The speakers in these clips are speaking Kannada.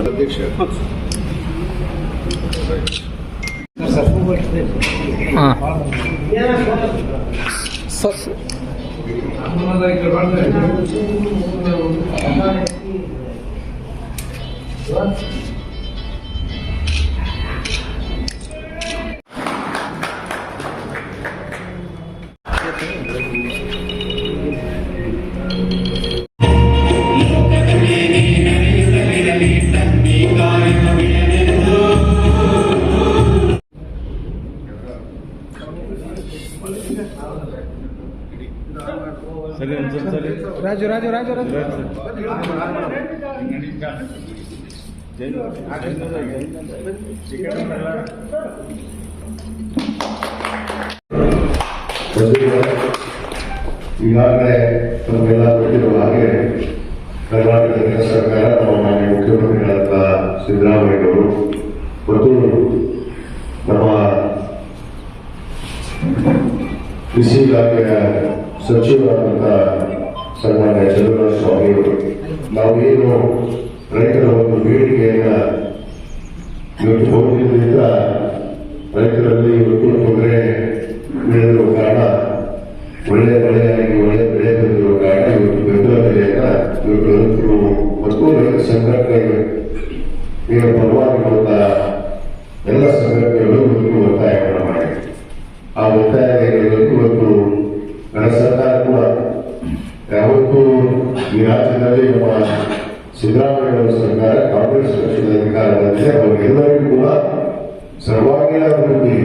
ಅಧ್ಯಕ್ಷ ರಾಜು ರಾಜು ರಾಜು ರಾಜು ಈಗಾಗಲೇ ತಮಗೆಲ್ಲ ಗೊತ್ತಿರುವ ಹಾಗೆ ಕರ್ನಾಟಕ ಸರ್ಕಾರ ನಮ್ಮ ಮಾನ್ಯ ಮುಖ್ಯಮಂತ್ರಿಗಳಾದ ಸಿದ್ದರಾಮಯ್ಯವರು ಮತ್ತು ನಮ್ಮ ಕೃಷಿ ಇಲಾಖೆಯ ಸಚಿವರಾದಂಥ ಸನ್ಮಾನ್ಯ ಚಂದ್ರರಾಜ ಸ್ವಾಮಿಯವರು ನಾವೇನು ರೈತರ ಒಂದು ಬೇಡಿಕೆಯನ್ನು ಇವತ್ತು ಹೋಗಿದ್ದರಿಂದ ರೈತರಲ್ಲಿ ಇವತ್ತು ತೊಂದರೆ ಬೀಳಿರುವ ಕಾರಣ ಒಳ್ಳೆ ಮಳೆಯಾಗಿ ಒಳ್ಳೆ ಬೆಳೆ ಬಂದಿರುವ ಕಾರಣ ಇವತ್ತು ಬೆಂಬಲ ಬೆಲೆಯನ್ನ ಇವತ್ತು ರೈತರು ಮತ್ತು ರೈತ ಸಂಘಟನೆಗಳ ಪರವಾಗಿರುವಂತಹ ಎಲ್ಲ ಸಂಘಟನೆಗಳು ಇವತ್ತು ಒತ್ತಾಯವನ್ನು ಮಾಡಿವೆ. ಆ ಒತ್ತಾಯಗಳನ್ನು ಇವತ್ತು ನನ್ನ ಸರ್ಕಾರ ಕೂಡ ಯಾವತ್ತೂ ಈ ರಾಜ್ಯದಲ್ಲಿ ನಮ್ಮ ಸಿದ್ದರಾಮಯ್ಯ ಸರ್ಕಾರ ಕಾಂಗ್ರೆಸ್ ಪಕ್ಷದ ಅಧಿಕಾರ ಬಂದಿದೆ. ಅವರಿಗೆಲ್ಲರಿಗೂ ಕೂಡ ಸರ್ವಾಂಗೀಣ ಅಭಿವೃದ್ಧಿ,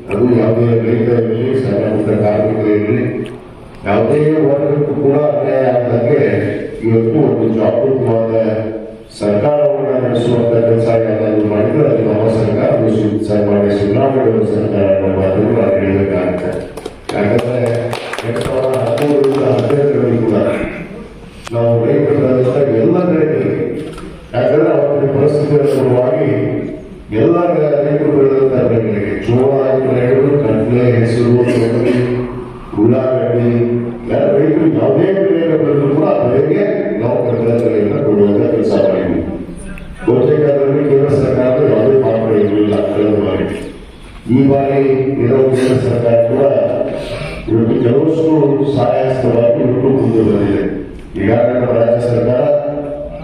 ಅದು ಯಾವುದೇ ರೈತ ಇರಲಿ, ಸಣ್ಣ ಪುಟ್ಟ ಕಾರ್ಮಿಕರಿರಲಿ, ಯಾವುದೇ ವರ್ಗಕ್ಕೂ ಕೂಡ ಅನ್ಯಾಯ ಆಗದಂತೆ ಇವತ್ತು ಒಂದು ಜಾಗೃತವಾದ ಸರ್ಕಾರವನ್ನು ನಡೆಸುವಂತ ಕೆಲಸ ಯಾರಾದರೂ ಮಾಡಿದ್ರೆ ಅದು ನಮ್ಮ ಸರ್ಕಾರ, ಸನ್ಮಾನ್ಯ ಸಿದ್ದರಾಮಯ್ಯ ಸರ್ಕಾರ ನಮ್ಮ ಅದನ್ನು ನಾನು ಹೇಳಬೇಕಾಗುತ್ತೆ. ಯಾಕಂದ್ರೆ 2013 ಕೂಡ ನಾವು ರೈತರಾದಂಥ ಎಲ್ಲ ರೈತರಿಗೆ, ಯಾಕಂದ್ರೆ ಅವರ ಪರಿಸ್ಥಿತಿ ಅನುಗುಣವಾಗಿ ಎಲ್ಲ ರೈತರು ಬೆಳೆದಂತ ಬೆಳೆಗಳಿಗೆ ಜೋಳ ಬೆಳೆಗಳು, ಕಡಲೆ, ಹೆಸರು, ತೊಗರಿ, ಉಳ್ಳಾಗಡ್ಡಿ, ರೈತರು ಯಾವುದೇ ಬೆಳೆಯನ್ನು ಬೆಳೆದ್ರು ಕೂಡ ಆ ಬೆಳೆಗೆ ನಾವು ಬೆಂಬಲ ಬೆಲೆಯನ್ನು ಕೊಡುವಂತ ಕೆಲಸ ಮಾಡಿದ್ವಿ. ಬಹುತೇಕದಲ್ಲಿ ಕೇಂದ್ರ ಸರ್ಕಾರದ ಯಾವುದೇ ಪಾತ್ರ ಇರಲಿಲ್ಲ ಕಳೆದ ಬಾರಿ. ಈ ಬಾರಿ ಇರೋ ಕೇಂದ್ರ ಸರ್ಕಾರ ಕೂಡ ಇವತ್ತು ಕೆಲವಷ್ಟು ಸಹಾಯಸ್ಥವಾಗಿ ಇವತ್ತು ಮುಂದೆ ಬಂದಿದೆ. ಈಗಾಗಲೇ ನಮ್ಮ ರಾಜ್ಯ ಸರ್ಕಾರ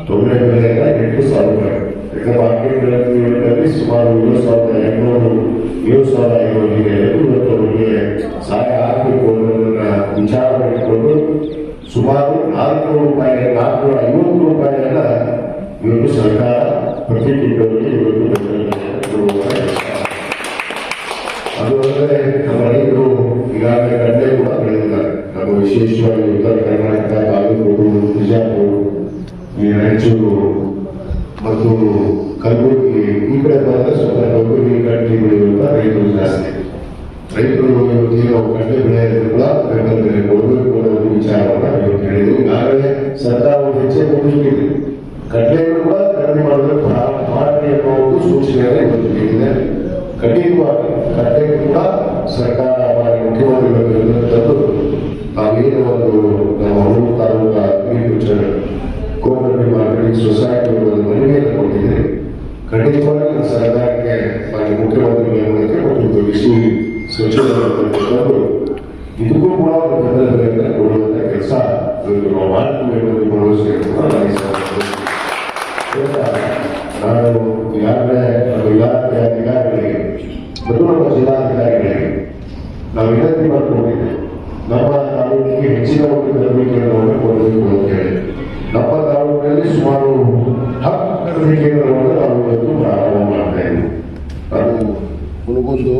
ತೊಗರಿ ಬೆಲೆಯನ್ನ 8,000 ರೂಪಾಯಿ, ಯಾಕಂದ್ರೆ ಮಾರ್ಕೆಟ್ಗಳಲ್ಲಿ ಸುಮಾರು 7,800 ಹೀಗೆ ಇವತ್ತು ಅವರಿಗೆ ಸಹಾಯ ಆಗಬೇಕು ಅನ್ನೋದನ್ನ ವಿಚಾರ ಮಾಡಿಕೊಂಡು ಸುಮಾರು 450 ರೂಪಾಯಿಯನ್ನ ಇವತ್ತು ಸರ್ಕಾರ ಪ್ರತಿ ಕ್ವಿಂಟಲ್ಗೆ ಇವತ್ತು ಅದು ಅಲ್ಲದೆ ನಮ್ಮ ರೈತರು ಈಗಾಗಲೇ ಕಡಲೆ ಕೂಡ ಬೆಳೆದಿದ್ದಾರೆ. ನಮ್ಮ ವಿಶೇಷವಾಗಿ ಉತ್ತರ ಕರ್ನಾಟಕ, ಬಾಗಲಕೋಟೆ, ಬಿಜಾಪುರ, ಈ ರಾಯಚೂರು ಮತ್ತು ಕಲಬುರಗಿ ಈ ಕಡೆ ಬಂದರೆ ಸ್ವಲ್ಪ ಕಲಬುರಗಿ ಕಡ್ಲಿ ಬೆಳೆಯುವಂತ ರೈತರು ಜಾಸ್ತಿ. ರೈತರು ಇವತ್ತೇನು ಕಡಲೆ ಬೆಳೆಯನ್ನು ಕೂಡ ಬೆಂಬಲ ಬೆಲೆ ಕೊಡಬೇಕು ಅನ್ನೋ ವಿಚಾರವನ್ನು ಇವತ್ತು ಹೇಳಿದ್ರು. ಈಗಾಗಲೇ ಸರ್ಕಾರ ಒಂದು ಹೆಚ್ಚೆ ಕೊಟ್ಟಿದೆ, ಕಡಲೆಯನ್ನು ಕೂಡ ಕಡಿಮೆ ಮಾಡಿದ್ರೆ ಮಾಡಿ ಅನ್ನೋ ಒಂದು ಸೂಚನೆಯನ್ನು ಇವತ್ತು ನೀಡಿದೆ. ಖಂಡಿತವಾಗಿ ಕಡ್ಲೆಗೂ ಕೂಡ ಸರ್ಕಾರ ಮುಖ್ಯಮಂತ್ರಿಗಳು ತಂದು ನಾವೇನು ಒಂದು ನಮ್ಮ ಹುಡುಗ ತಾಲೂಕ ಅಗ್ರಿಕಲ್ಚರ್ ಕೋಆಪರೇಟಿವ್ ಮಾರ್ಕೆಟಿಂಗ್ ಸೊಸೈಟಿ ಒಂದು ಮನವಿಯನ್ನು ಕೊಟ್ಟಿದ್ದೀರಿ. ಖಂಡಿತವಾಗಿ ಸರ್ಕಾರಕ್ಕೆ ಮಾನ್ಯ ಮುಖ್ಯಮಂತ್ರಿಗಳ ಮತ್ತು ಕೃಷಿ ಸಚಿವರನ್ನು ತಂದು ಇದಕ್ಕೂ ಕೂಡ ಒಂದು ಬೆಂಬಲ ಬೆಲೆಯನ್ನು ಕೊಡುವಂತ ಕೆಲಸ ನಾವು ಮಾಡ್ತೀವಿ ಅನ್ನೋದು ನಾನು ಈಗಾಗಲೇ ನಮ್ಮ ಇಲಾಖೆಯ ಅಧಿಕಾರಿಗಳಿಗೆ ಮತ್ತು ನಮ್ಮ ಜಿಲ್ಲಾಧಿಕಾರಿಗಳಿಗೆ ನಾವು ವಿನಂತಿ ಮಾಡಿಕೊಂಡಿದ್ದೇವೆ. ನಮ್ಮ ತಾಲೂಕಿಗೆ ಹೆಚ್ಚಿನ ಒಂದು ಕೇಂದ್ರವನ್ನು ಕೊಡಬೇಕು ಅಂತ ಹೇಳಿ ನಮ್ಮ ತಾಲೂಕಿನಲ್ಲಿ ಸುಮಾರು 10 ಕೇಂದ್ರವನ್ನು ನಾವು ಇವತ್ತು ಪ್ರಾರಂಭ ಮಾಡ್ತಾ ಇದ್ದೀವಿ. ಅದು ಹುಣಗುಂದು,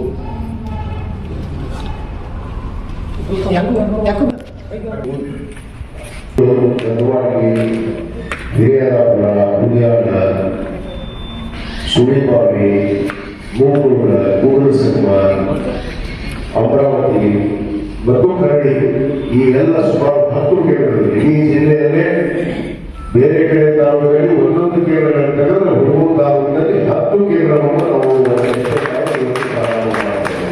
ಗಂಗವಾಡಿ, ಹಿರಿಯರಾಪುರ, ಹುಲಿಯಾಳ, ಸುಳಿಬಾವಿ, ಮೂಗೂರ, ಕೂಡಲಸಂಗಮ, ಅಮರಾವತಿ ಮತ್ತು ಕರಡಿ, ಈ ಎಲ್ಲ ಸುಮಾರು 10 ಕೇಂದ್ರಗಳು ಈ ಜಿಲ್ಲೆಯಲ್ಲೇ. ಬೇರೆ ಕಡೆ ತಾಲೂಕಲ್ಲಿ 1 ಕೇಂದ್ರಗಳನ್ನು ತೆಗೆದ್ರೆ ಹುಡುಗೂರು ತಾಲೂಕಿನಲ್ಲಿ 10 ಕೇಂದ್ರವನ್ನು ನಾವು ಪ್ರಾರಂಭ ಮಾಡ್ತೇವೆ.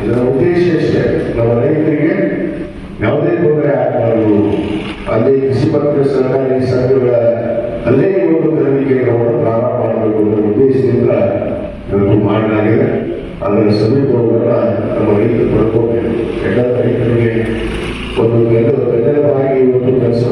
ಇದರ ಉದ್ದೇಶ ಇಷ್ಟೇ, ನಮ್ಮ ರೈತರಿಗೆ ಯಾವುದೇ ತೊಂದರೆ ಆಗಬಾರದು, ಅಲ್ಲಿ ಕೃಷಿ ಮತ್ತು ಸರ್ಕಾರಿ ಸಂಘಗಳ ಅಲ್ಲೇ ಒಂದು ಖರೀದಿ ಕೇಂದ್ರವನ್ನು ಪ್ರಾರಂಭ ಮಾಡಬೇಕು ಅನ್ನೋ ಉದ್ದೇಶದಿಂದ ಇವತ್ತು ಮಾಡಲಾಗಿದೆ. ಅದರ ಸಮೀಪವನ್ನು ನಮ್ಮ ರೈತರು ಪಡ್ಕೋಬೇಕು. ಎಲ್ಲ ರೈತರಿಗೆ ಒಂದು ಬೆನ್ನೆಲುಬಾಗಿ ಇವತ್ತು ಕೆಲಸ